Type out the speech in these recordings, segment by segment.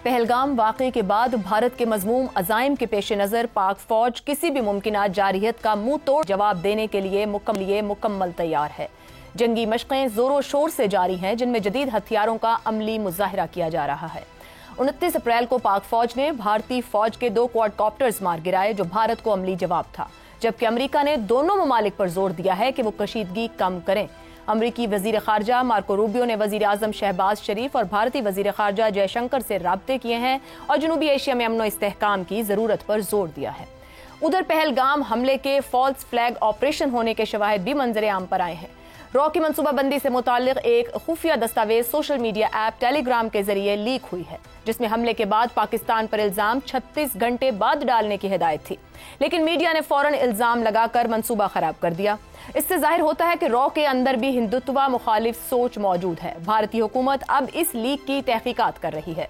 پہلگام واقعے کے بعد بھارت کے مذموم عزائم کے پیش نظر پاک فوج کسی بھی ممکنہ جارحیت کا منہ توڑ جواب دینے کے لیے مکمل تیار ہے۔ جنگی مشقیں زور و شور سے جاری ہیں، جن میں جدید ہتھیاروں کا عملی مظاہرہ کیا جا رہا ہے۔ 29 اپریل کو پاک فوج نے بھارتی فوج کے 2 کوڈ کاپٹرز مار گرائے، جو بھارت کو عملی جواب تھا، جبکہ امریکہ نے دونوں ممالک پر زور دیا ہے کہ وہ کشیدگی کم کریں۔ امریکی وزیر خارجہ مارکو روبیو نے وزیر اعظم شہباز شریف اور بھارتی وزیر خارجہ جے شنکر سے رابطے کیے ہیں اور جنوبی ایشیا میں امن و استحکام کی ضرورت پر زور دیا ہے۔ ادھر پہلگام حملے کے فالس فلیگ آپریشن ہونے کے شواہد بھی منظر عام پر آئے ہیں۔ را کی منصوبہ بندی سے متعلق ایک خفیہ دستاویز سوشل میڈیا ایپ ٹیلی گرام کے ذریعے لیک ہوئی ہے، جس میں حملے کے بعد پاکستان پر الزام 36 گھنٹے بعد ڈالنے کی ہدایت تھی، لیکن میڈیا نے فوراً الزام لگا کر منصوبہ خراب کر دیا۔ اس سے ظاہر ہوتا ہے کہ را کے اندر بھی ہندوتوا مخالف سوچ موجود ہے۔ بھارتی حکومت اب اس لیک کی تحقیقات کر رہی ہے۔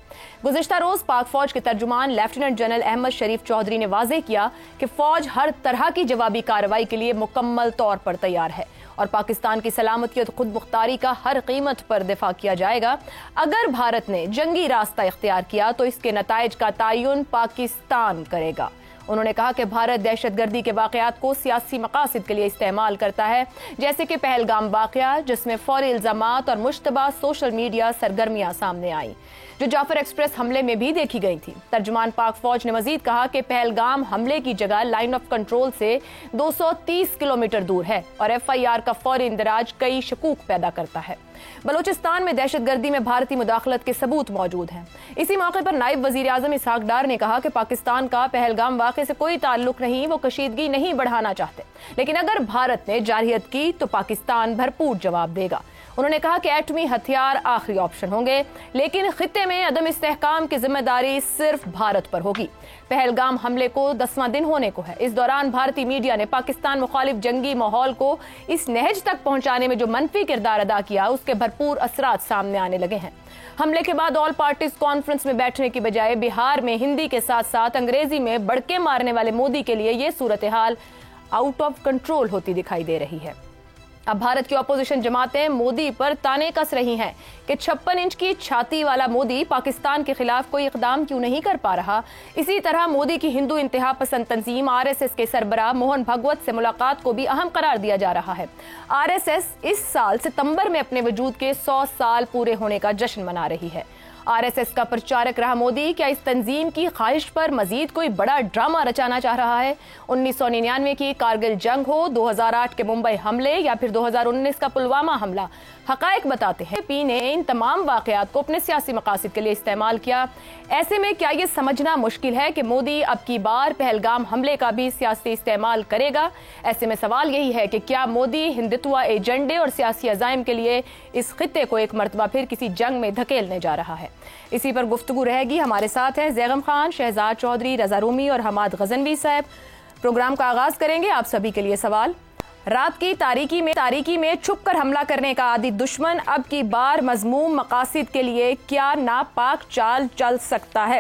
گزشتہ روز پاک فوج کے ترجمان لیفٹیننٹ جنرل احمد شریف چودھری نے واضح کیا کہ فوج ہر طرح کی جوابی کارروائی کے لیے مکمل طور پر تیار ہے اور پاکستان کی سلامتی اور خود مختاری کا ہر قیمت پر دفاع کیا جائے گا۔ اگر بھارت نے جنگی راستہ اختیار کیا تو اس کے نتائج کا تعین پاکستان کرے گا۔ انہوں نے کہا کہ بھارت دہشت گردی کے واقعات کو سیاسی مقاصد کے لیے استعمال کرتا ہے، جیسے کہ پہلگام واقعہ، جس میں فوری الزامات اور مشتبہ سوشل میڈیا سرگرمیاں سامنے آئیں، جو جعفر ایکسپریس حملے میں بھی دیکھی گئی تھی۔ ترجمان پاک فوج نے مزید کہا کہ پہلگام حملے کی جگہ لائن آف کنٹرول سے 230 کلومیٹر دور ہے اور FIR کا فوری اندراج کئی شکوک پیدا کرتا ہے۔ بلوچستان میں دہشت گردی میں بھارتی مداخلت کے ثبوت موجود ہیں۔ اسی موقع پر نائب وزیر اعظم اسحاق ڈار نے کہا کہ پاکستان کا پہلگام واقعے سے کوئی تعلق نہیں، وہ کشیدگی نہیں بڑھانا چاہتے، لیکن اگر بھارت نے جارحیت کی تو پاکستان بھرپور جواب دے گا۔ انہوں نے کہا کہ ایٹمی ہتھیار آخری آپشن ہوں گے، لیکن خطے میں عدم استحکام کی ذمہ داری صرف بھارت پر ہوگی۔ پہلگام حملے کو 10واں دن ہونے کو ہے۔ اس دوران بھارتی میڈیا نے پاکستان مخالف جنگی ماحول کو اس نہج تک پہنچانے میں جو منفی کردار ادا کیا، اس کے بھرپور اثرات سامنے آنے لگے ہیں۔ حملے کے بعد آل پارٹیز کانفرنس میں بیٹھنے کی بجائے بہار میں ہندی کے ساتھ ساتھ انگریزی میں بڑکے مارنے والے مودی کے لیے یہ صورتحال آؤٹ آف کنٹرول ہوتی دکھائی دے رہی ہے۔ اب بھارت کی اپوزیشن جماعتیں مودی پر تانے کس رہی ہیں کہ 56 انچ کی چھاتی والا مودی پاکستان کے خلاف کوئی اقدام کیوں نہیں کر پا رہا۔ اسی طرح مودی کی ہندو انتہا پسند تنظیم RSS کے سربراہ موہن بھگوت سے ملاقات کو بھی اہم قرار دیا جا رہا ہے۔ RSS اس سال ستمبر میں اپنے وجود کے 100 سال پورے ہونے کا جشن منا رہی ہے۔ RSS کا پرچارک رہا مودی کیا اس تنظیم کی خواہش پر مزید کوئی بڑا ڈرامہ رچانا چاہ رہا ہے؟ 1999 کی کارگل جنگ ہو، 2008 کے ممبئی حملے یا پھر 2019 کا پلوامہ حملہ، حقائق بتاتے ہیں پی نے ان تمام واقعات کو اپنے سیاسی مقاصد کے لیے استعمال کیا۔ ایسے میں کیا یہ سمجھنا مشکل ہے کہ مودی اب کی بار پہلگام حملے کا بھی سیاسی استعمال کرے گا؟ ایسے میں سوال یہی ہے کہ کیا مودی ہندوتوا ایجنڈے اور سیاسی عزائم کے لیے اس خطے کو ایک مرتبہ پھر کسی جنگ میں دھکیلنے جا رہا ہے؟ اسی پر گفتگو رہے گی۔ ہمارے ساتھ ہیں زیغم خان، شہزاد چودھری، رضا رومی اور حماد غزنوی صاحب۔ پروگرام کا آغاز کریں گے۔ آپ سبھی کے لیے سوال: رات کی تاریکی میں چھپ کر حملہ کرنے کا عادی دشمن اب کی بار مذموم مقاصد کے لیے کیا ناپاک چال چل سکتا ہے؟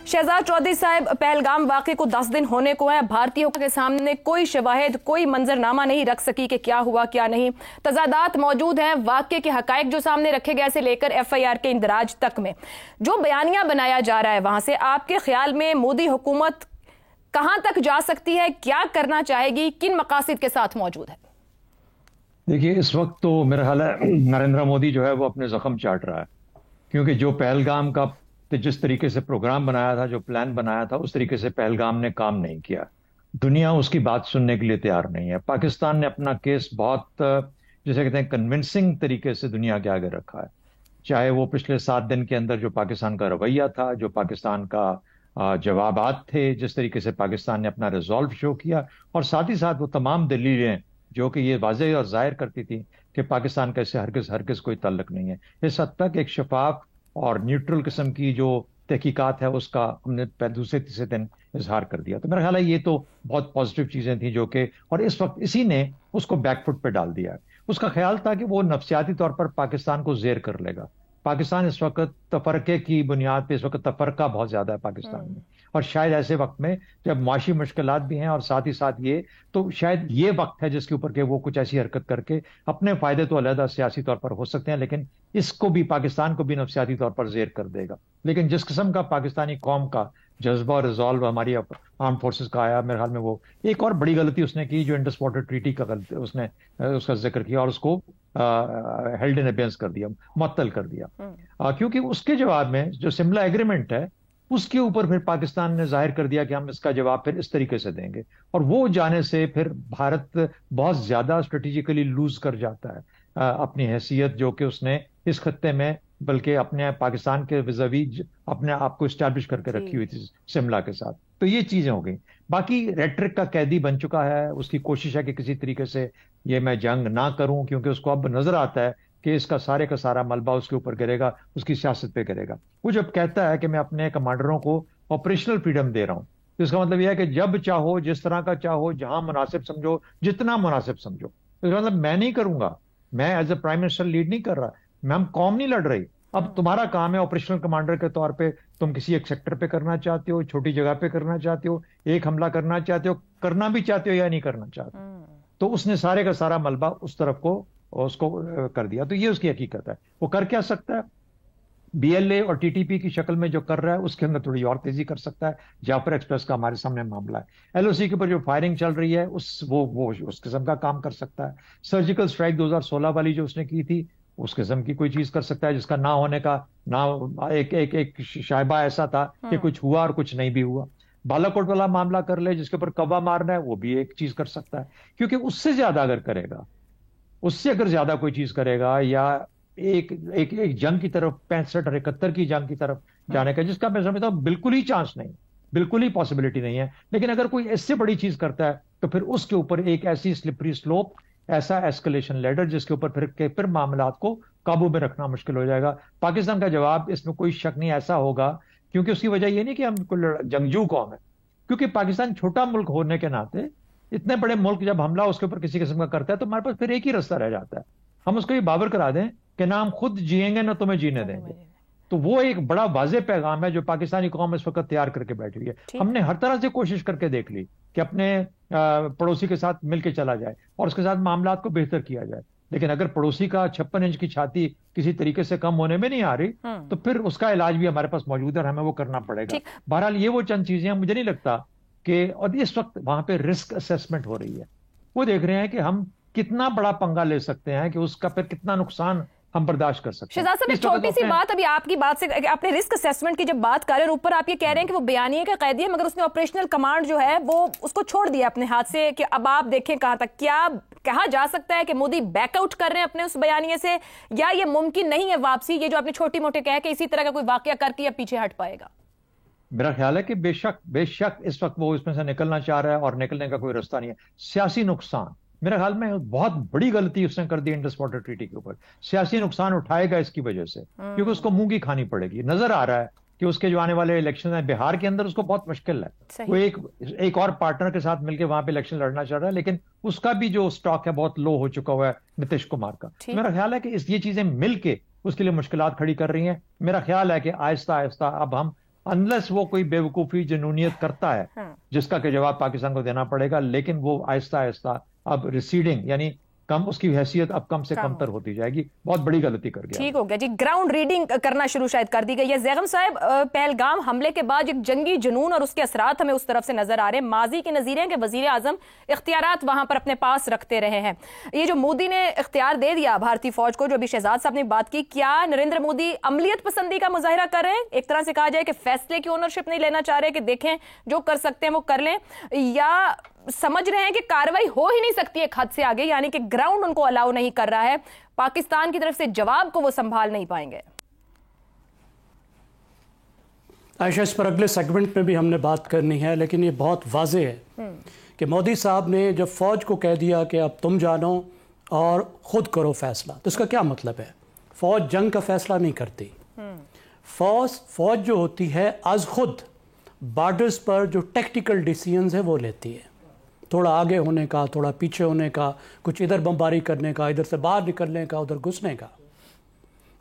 شہزاد چودھری صاحب، پہلگام واقعے کو 10 دن ہونے کو ہیں، بھارتی حکومت کے سامنے کوئی شواہد، کوئی منظرنامہ نہیں رکھ سکی کہ کیا ہوا کیا نہیں۔ تضادات موجود ہیں، واقعے کے حقائق جو سامنے رکھے گئے سے لے کر FIR کے اندراج تک میں جو بیانیہ بنایا جا رہا ہے، وہاں سے آپ کے خیال میں مودی حکومت کہاں تک جا سکتی ہے؟ کیا کرنا چاہے گی؟ کن مقاصد کے ساتھ موجود ہے؟ دیکھیے، اس وقت تو میرا خیال ہے نریندر مودی جو ہے وہ اپنے زخم چاٹ رہا ہے، کیونکہ جو پہلگام کا جس طریقے سے پروگرام بنایا تھا، جو پلان بنایا تھا، اس طریقے سے پہلگام نے کام نہیں کیا۔ دنیا اس کی بات سننے کے لیے تیار نہیں ہے۔ پاکستان نے اپنا کیس بہت جسے کہتے ہیں کنونسنگ طریقے سے دنیا کے آگے رکھا ہے، چاہے وہ پچھلے 7 دن کے اندر جو پاکستان کا رویہ تھا، جو پاکستان کا جوابات تھے، جس طریقے سے پاکستان نے اپنا ریزالو شو کیا، اور ساتھ ہی ساتھ وہ تمام دلیلیں جو کہ یہ واضح اور ظاہر کرتی تھی کہ پاکستان کا اس سے ہرگز کوئی تعلق نہیں ہے۔ اس حد تک ایک شفاف اور نیوٹرل قسم کی جو تحقیقات ہے اس کا ہم نے دوسرے تیسرے دن اظہار کر دیا۔ تو میرا خیال ہے یہ تو بہت پازیٹیو چیزیں تھیں جو کہ، اور اس وقت اسی نے اس کو بیک فٹ پہ ڈال دیا ہے۔ اس کا خیال تھا کہ وہ نفسیاتی طور پر پاکستان کو زیر کر لے گا، پاکستان اس وقت تفرقے کی بنیاد پہ، اس وقت تفرقہ بہت زیادہ ہے پاکستان میں، اور شاید ایسے وقت میں جب معاشی مشکلات بھی ہیں اور ساتھ ہی ساتھ یہ، تو شاید یہ وقت ہے جس کے اوپر کہ وہ کچھ ایسی حرکت کر کے اپنے فائدے تو علیحدہ سیاسی طور پر ہو سکتے ہیں، لیکن اس کو بھی، پاکستان کو بھی نفسیاتی طور پر زیر کر دے گا. لیکن جس قسم کا پاکستانی قوم کا جذبہ اور ریزالو ہماری آرم فورسز کا آیا، میرے خیال میں وہ ایک اور بڑی غلطی اس نے کی جو انڈس واٹر ٹریٹی کا اس نے اس کا ذکر کیا اور اس کو ہیلڈ ان ابینس کر دیا، معطل کر دیا، کیونکہ اس کے جواب میں جو سملا ایگریمنٹ ہے اس کے اوپر پھر پاکستان نے ظاہر کر دیا کہ ہم اس کا جواب پھر اس طریقے سے دیں گے، اور وہ جانے سے پھر بھارت بہت زیادہ اسٹریٹجیکلی لوز کر جاتا ہے اپنی حیثیت جو کہ اس نے اس خطے میں، بلکہ اپنے پاکستان کے وزاوی اپنے آپ کو اسٹیبلش کر کے رکھی ہوئی تھی سملا کے ساتھ. تو یہ چیزیں ہو گئیں. باقی ریٹرک کا قیدی بن چکا ہے، اس کی کوشش ہے کہ کسی طریقے سے یہ میں جنگ نہ کروں، کیونکہ اس کو اب نظر آتا ہے کہ اس کا سارا ملبہ اس کے اوپر گرے گا، اس کی سیاست پہ گرے گا. وہ جب کہتا ہے کہ میں اپنے کمانڈروں کو آپریشنل فریڈم دے رہا ہوں، تو اس کا مطلب یہ ہے کہ جب چاہو، جس طرح کا چاہو، جہاں مناسب سمجھو، جتنا مناسب سمجھو. اس کا مطلب میں نہیں کروں گا، میں as a prime minister lead نہیں کر رہا، میں ہم قوم نہیں لڑ رہی. اب تمہارا کام ہے آپریشنل کمانڈر کے طور پہ، تم کسی ایک سیکٹر پہ کرنا چاہتے ہو، چھوٹی جگہ پہ کرنا چاہتے ہو، ایک حملہ کرنا چاہتے ہو، کرنا بھی چاہتے ہو یا نہیں کرنا چاہتے. تو اس نے سارے کا سارا ملبہ اس طرف کو اس کو کر دیا. تو یہ اس کی حقیقت ہے. وہ کر کیا سکتا ہے؟ بی ایل اے اور ٹی ٹی پی کی شکل میں جو کر رہا ہے اس کے اندر تھوڑی اور تیزی کر سکتا ہے. جعفر ایکسپریس کا ہمارے سامنے معاملہ ہے. ایل او سی کے اوپر جو فائرنگ چل رہی ہے وہ اس قسم کا کام کر سکتا ہے. سرجیکل اسٹرائک 2016 والی جو اس نے کی تھی اس قسم کی کوئی چیز کر سکتا ہے، جس کا نہ ہونے کا نہ ایک شائبہ ایسا تھا کہ کچھ ہوا اور کچھ نہیں بھی ہوا. بالا کوٹ والا معاملہ کر لے جس کے اوپر کوا مارنا ہے، وہ بھی ایک چیز کر سکتا ہے. کیونکہ اس سے زیادہ اگر کرے گا، اس سے اگر زیادہ کوئی چیز کرے گا، یا ایک جنگ کی طرف 65 اور 71 کی جنگ کی طرف جانے کا، جس کا میں سمجھتا ہوں بالکل ہی چانس نہیں، بالکل ہی پاسبلٹی نہیں ہے. لیکن اگر کوئی اس سے بڑی چیز کرتا ہے تو پھر اس کے اوپر ایک ایسی سلپری سلوپ، ایسا ایسکلیشن لیڈر جس کے اوپر پھر معاملات کو قابو میں رکھنا مشکل ہو جائے گا. پاکستان کا جواب اس میں کوئی شک نہیں ایسا ہوگا، کیونکہ اس کی وجہ یہ نہیں کہ ہم کوئی جنگجو قوم ہے، کیونکہ پاکستان چھوٹا ملک ہونے کے ناطے اتنے بڑے ملک جب حملہ اس کے اوپر کسی قسم کا کرتا ہے تو ہمارے پاس پھر ایک ہی رستہ رہ جاتا ہے، ہم اس کو یہ باور کرا دیں کہ نہ ہم خود جئیں گے نہ تمہیں جینے دیں گے. تو وہ ایک بڑا واضح پیغام ہے جو پاکستانی قوم اس وقت تیار کر کے بیٹھی ہوئی ہے. ہم نے ہر طرح سے کوشش کر کے دیکھ لی کہ اپنے پڑوسی کے ساتھ مل کے چلا جائے اور اس کے ساتھ معاملات کو بہتر کیا جائے، لیکن اگر پڑوسی کا 56 انچ کی چھاتی کسی طریقے سے کم ہونے میں نہیں آ رہی تو پھر اس کا علاج بھی ہمارے پاس موجود ہے اور ہمیں وہ کرنا پڑے گا. بہرحال یہ وہ چند چیزیں ہیں، مجھے نہیں لگتا کہ، اور اس وقت وہاں پہ رسک اسیسمنٹ ہو رہی ہے، وہ دیکھ رہے ہیں کہ ہم کتنا بڑا پنگا لے سکتے ہیں کہ اس کا پھر کتنا نقصان ہم برداشت کر سکتے ہیں. شہزاد صاحب ایک چھوٹی سی بات، ابھی آپ کی بات سے آپ نے رسک اسیسمنٹ کی جب بات کر رہے ہیں، اوپر آپ یہ کہہ رہے ہیں کہ وہ بیانیے کا قیدی ہے مگر اس نے آپریشنل کمانڈ جو ہے وہ اس کو چھوڑ دیا اپنے ہاتھ سے، کہ اب آپ دیکھیں کہاں تک. کیا کہا جا سکتا ہے کہ مودی بیک آؤٹ کر رہے ہیں اپنے اس بیانیے سے، یا یہ ممکن نہیں ہے واپسی، یہ جو آپ نے چھوٹی موٹے کہا کہ اسی طرح کا کوئی واقعہ کر کے پیچھے ہٹ پائے گا؟ میرا خیال ہے کہ بے شک اس وقت وہ اس میں سے نکلنا چاہ رہا ہے اور نکلنے کا کوئی راستہ نہیں ہے. سیاسی نقصان میرے خیال میں بہت بڑی غلطی اس نے کر دی انڈس واٹر ٹریٹی کے اوپر. سیاسی نقصان اٹھائے گا اس کی وجہ سے، کیونکہ اس کو منہ کی کھانی پڑے گی. نظر آ رہا ہے کہ اس کے جو آنے والے الیکشن ہیں بہار کے اندر اس کو بہت مشکل ہے. وہ ایک اور پارٹنر کے ساتھ مل کے وہاں پہ الیکشن لڑنا چاہ رہا ہے، لیکن اس کا بھی جو سٹاک ہے بہت لو ہو چکا ہوا ہے نتیش کمار کا. میرا خیال ہے کہ یہ چیزیں مل کے اس کے لیے مشکلات کھڑی کر رہی ہیں. میرا خیال ہے کہ آہستہ آہستہ اب ہم، انلیس وہ کوئی بے وقوفی جنونیت کرتا ہے جس کا کہ جواب پاکستان کو دینا پڑے گا، لیکن وہ آہستہ آہستہ اب ریسیڈنگ، یعنی کم، اس کی حیثیت اب کم سے کم تر ہوتی جائے گی. بہت بڑی غلطی کر گیا. ٹھیک ہو گیا جی، گراؤنڈ ریڈنگ کرنا شروع شاید کر دی گئی ہے. زیغم صاحب، پہلگام حملے کے بعد ایک جنگی جنون اور اس کے اثرات ہمیں اس طرف سے نظر آ رہے ہیں. ماضی کے نظیر ہیں کہ وزیر اعظم اختیارات وہاں پر اپنے پاس رکھتے رہے ہیں. یہ جو مودی نے اختیار دے دیا بھارتی فوج کو، جو ابھی شہزاد صاحب نے بات کی، کیا نریندر مودی عملیت پسندی کا مظاہرہ کر رہے ہیں؟ ایک طرح سے کہا جائے کہ فیصلے کی اونرشپ نہیں لینا چاہ رہے کہ دیکھیں جو کر سکتے ہیں وہ کر لیں، یا سمجھ رہے ہیں کہ کاروائی ہو ہی نہیں سکتی ایک حد سے آگے، یعنی کہ گراؤنڈ ان کو الاؤ نہیں کر رہا ہے، پاکستان کی طرف سے جواب کو وہ سنبھال نہیں پائیں گے؟ عائشہ، اس پر اگلے سیگمنٹ میں بھی ہم نے بات کرنی ہے، لیکن یہ بہت واضح ہے کہ مودی صاحب نے جب فوج کو کہہ دیا کہ اب تم جانو اور خود کرو فیصلہ، تو اس کا کیا مطلب ہے؟ فوج جنگ کا فیصلہ نہیں کرتی. فوج جو ہوتی ہے از خود بارڈرز پر جو ٹیکٹیکل ڈیسیژنز ہے وہ لیتی ہے، تھوڑا آگے ہونے کا، تھوڑا پیچھے ہونے کا، کچھ ادھر بمباری کرنے کا، ادھر سے باہر نکلنے کا، ادھر گھسنے کا.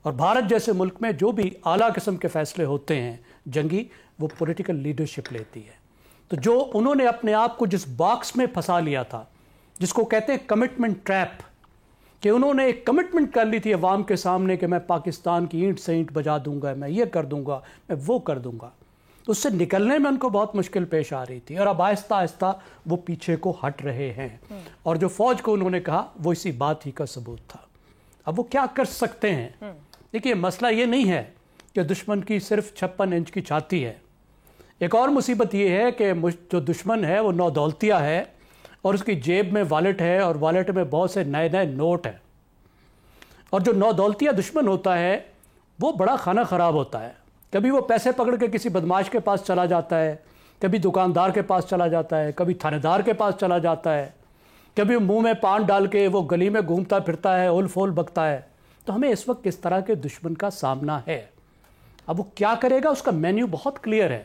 اور بھارت جیسے ملک میں جو بھی اعلیٰ قسم کے فیصلے ہوتے ہیں جنگی، وہ پولیٹیکل لیڈرشپ لیتی ہے. تو جو انہوں نے اپنے آپ کو جس باکس میں پھنسا لیا تھا، جس کو کہتے ہیں کمٹمنٹ ٹریپ، کہ انہوں نے ایک کمٹمنٹ کر لی تھی عوام کے سامنے کہ میں پاکستان کی اینٹ سے اینٹ بجا دوں گا، میں یہ کر دوں گا، میں وہ کر دوں گا، تو اس سے نکلنے میں ان کو بہت مشکل پیش آ رہی تھی. اور اب آہستہ آہستہ وہ پیچھے کو ہٹ رہے ہیں. اور جو فوج کو انہوں نے کہا وہ اسی بات ہی کا ثبوت تھا. اب وہ کیا کر سکتے ہیں؟ دیکھیے، مسئلہ یہ نہیں ہے کہ دشمن کی صرف 56 انچ کی چھاتی ہے. ایک اور مصیبت یہ ہے کہ جو دشمن ہے وہ نو دولتیہ ہے، اور اس کی جیب میں والیٹ ہے، اور والیٹ میں بہت سے نئے نئے نوٹ ہیں. اور جو نو دولتیہ دشمن ہوتا ہے وہ بڑا خانہ خراب ہوتا ہے. کبھی وہ پیسے پکڑ کے کسی بدماش کے پاس چلا جاتا ہے، کبھی دکاندار کے پاس چلا جاتا ہے، کبھی تھانے دار کے پاس چلا جاتا ہے، کبھی منہ میں پان ڈال کے وہ گلی میں گھومتا پھرتا ہے، اول فول بکتا ہے. تو ہمیں اس وقت کس طرح کے دشمن کا سامنا ہے. اب وہ کیا کرے گا، اس کا مینیو بہت کلیئر ہے،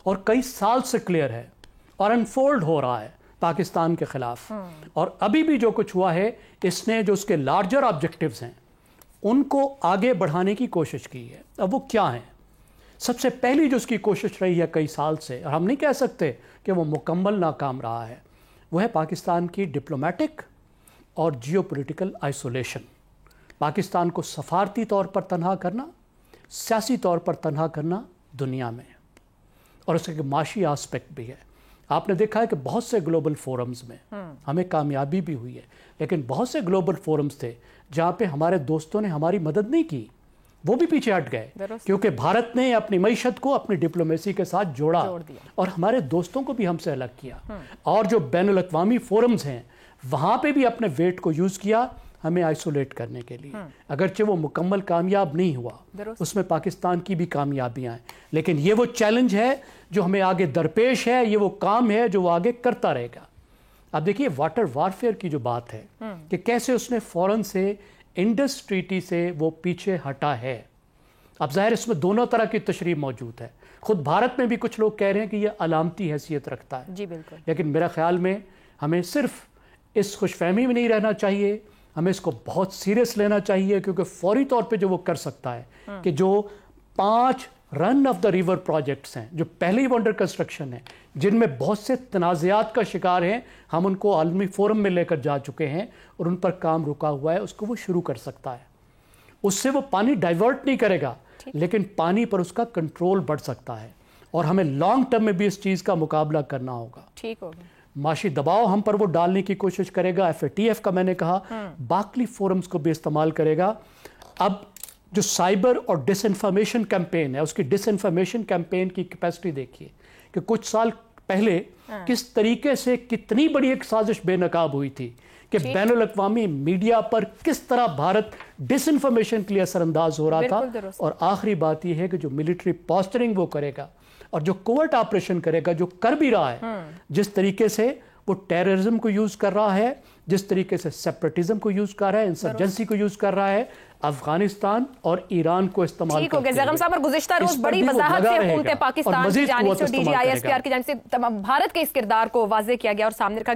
اور کئی سال سے کلیئر ہے، اور انفولڈ ہو رہا ہے پاکستان کے خلاف. اور ابھی بھی جو کچھ ہوا ہے، اس نے جو اس کے لارجر آبجیکٹیوز ہیں ان کو آگے بڑھانے کی کوشش کی ہے. اب وہ کیا ہیں؟ سب سے پہلی جو اس کی کوشش رہی ہے کئی سال سے، اور ہم نہیں کہہ سکتے کہ وہ مکمل ناکام رہا ہے، وہ ہے پاکستان کی ڈپلومیٹک اور جیو پولیٹیکل آئسولیشن. پاکستان کو سفارتی طور پر تنہا کرنا، سیاسی طور پر تنہا کرنا دنیا میں. اور اس کا ایک معاشی آسپیکٹ بھی ہے. آپ نے دیکھا ہے کہ بہت سے گلوبل فورمز میں ہمیں کامیابی بھی ہوئی ہے، لیکن بہت سے گلوبل فورمز تھے جہاں پہ ہمارے دوستوں نے ہماری مدد نہیں کی، وہ بھی پیچھے ہٹ گئے، کیونکہ بھارت نے اپنی معیشت کو اپنی ڈپلومیسی کے ساتھ جوڑا اور ہمارے دوستوں کو بھی ہم سے الگ کیا. اور جو بین الاقوامی فورمز ہیں وہاں پہ بھی اپنے ویٹ کو یوز کیا ہمیں آئسولیٹ کرنے کے لیے. اگرچہ وہ مکمل کامیاب نہیں ہوا، اس میں پاکستان کی بھی کامیابیاں ہیں، لیکن یہ وہ چیلنج ہے جو ہمیں آگے درپیش ہے، یہ وہ کام ہے جو وہ آگے کرتا رہے گا. اب دیکھیے واٹر وارفیئر کی جو بات ہے کہ کیسے اس نے فوراً سے انڈس ٹریٹی سے وہ پیچھے ہٹا ہے. اب ظاہر اس میں دونوں طرح کی تشریح موجود ہے. خود بھارت میں بھی کچھ لوگ کہہ رہے ہیں کہ یہ علامتی حیثیت رکھتا ہے. جی بالکل. لیکن میرا خیال میں ہمیں صرف اس خوش فہمی میں نہیں رہنا چاہیے، ہمیں اس کو بہت سیریس لینا چاہیے، کیونکہ فوری طور پہ جو وہ کر سکتا ہے کہ جو 5 رن آف دا ریور پروجیکٹس ہیں جو پہلے ہی وہ انڈر کنسٹرکشن ہیں، جن میں بہت سے تنازعات کا شکار ہیں، ہم ان کو عالمی فورم میں لے کر جا چکے ہیں اور ان پر کام رکا ہوا ہے، اس کو وہ شروع کر سکتا ہے. اس سے وہ پانی ڈائیورٹ نہیں کرے گا، لیکن پانی پر اس کا کنٹرول بڑھ سکتا ہے. اور ہمیں لانگ ٹرم میں بھی اس چیز کا مقابلہ کرنا ہوگا. ٹھیک ہوگا. معاشی دباؤ ہم پر وہ ڈالنے کی کوشش کرے گا، FATF کا میں نے کہا، باقی فورمز کو بھی استعمال کرے گا. اب جو سائبر اور ڈس انفارمیشن کیمپین ہے، اس کی ڈس انفارمیشن کیمپین کی کیپیسٹی دیکھیے کہ کچھ سال پہلے کس طریقے سے کتنی بڑی ایک سازش بے نقاب ہوئی تھی کہ بین الاقوامی میڈیا پر کس طرح بھارت ڈس انفارمیشن کے لیے اثر انداز ہو رہا تھا. اور آخری بات یہ ہے کہ جو ملٹری پوسچرنگ وہ کرے گا اور جو کوورٹ آپریشن کرے گا، جو کر بھی رہا ہے، جس طریقے سے وہ ٹیررزم کو یوز کر رہا ہے، جس طریقے سے سیپریٹزم کو یوز کر رہا ہے، انسرجنسی کو یوز کر رہا ہے، افغانستان اور ایران کو استعمال ٹھیک ہو گیا. زیغم صاحب، گزشتہ روز بڑی وضاحت سے حکومت پاکستان کی جانب سے DG ISPR کی جانب سے بھارت کے اس کردار کو واضح کیا گیا اور سامنے رکھا